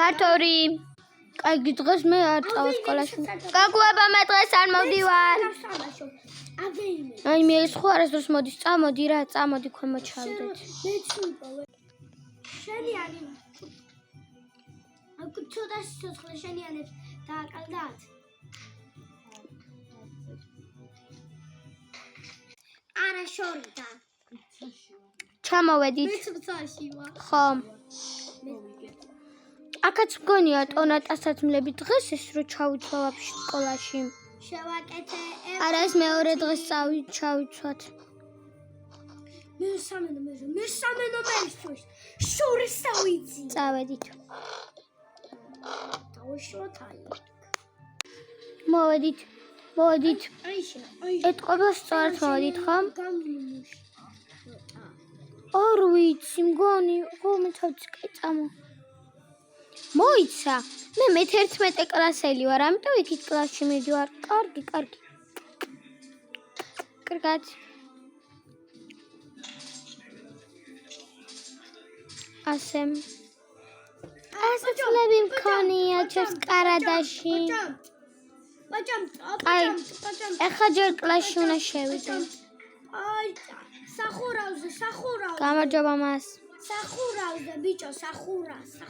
კარტორი. Კარგი დღეს მე არ წავალ სკოლაში. გაგუება მე დღეს არ მოვდივარ. აი მე სხვა არასდროს მოდის, წამოდი რა, წამოდი ქვემო ჩავდეთ. შენი არის. აქ ცოტა სიცოცხლე შენი ანებს დააკალდათ. არა შორიდა. ჩამოვედით. ხო. აქაც მგონია ტონატასაცმლები დღეს ეს რო ჩავიცვალ სკოლაში. შევაკეთე. არა ეს მეორე დღეს ჩავიცვათ. მე სამენო მეისთვის. შურს დავიცი. წავედით. დავშოთაი. მოვედით. ეთყობა სწორად მოვედით ხო? არ ვიცი მგონი გომეთავიც კეწამო. მოიცა მე მე-11 კლასელი ვარ, ამიტომ იქით კლასში მივდივარ. კარგი. კარგად. ასაცლები მქონია ჩემს კარადაში. აი, ეხლა ჯერ კლასში უნდა შევიდე. აი, სახურავზე. გამარჯობა მას. სახურავზე, ბიჭო, სახურაზე.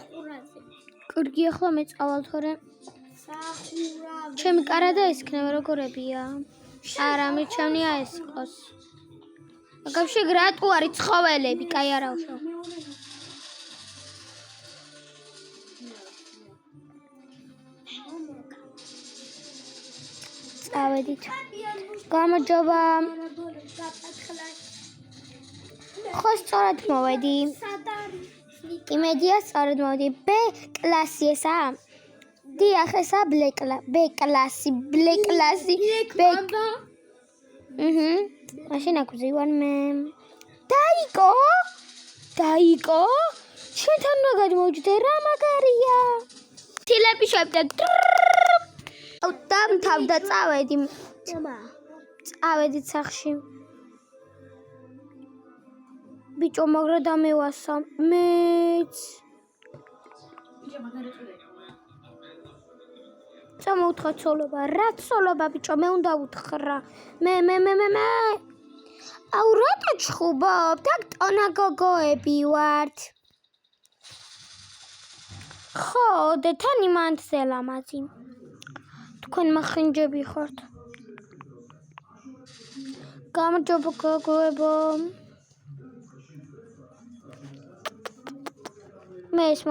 კარგი, ახლა მე წავალ თორე. სახურავზე. ჩემი კარადა ისქნება როგორებია? არა, მიჩემნია ეს ყოს. მაგავში გრატუ არის ცხოველები, კაი არა უშო. წავედით. გამარჯობა. ხო სწორად მოვედი. იმედია სწორად მოვედი. B კლასი ესა? დიახ ესა B კლასი. მაშინ აქ ვზივარ მე. დაიკო? შენთან რა გადმოვჯდე? რა მაგარია. თილები შევდე. აუ დამთავრდა წავედი. წავედით სახში. ბიჭო მაგრა დამევასა. მეც. წამოუთხრა ცოლობა. რა ცოლობა ბიჭო მე უნდა უთხრა. მე. აუ რატო ჩხუბობთ? აქ ტონა გოგოები ვართ. ხო, და თან იმანთზე ლამაზი. თქვენ მახინჯები ხართ. გამარჯობა გოგოებო. მე ეს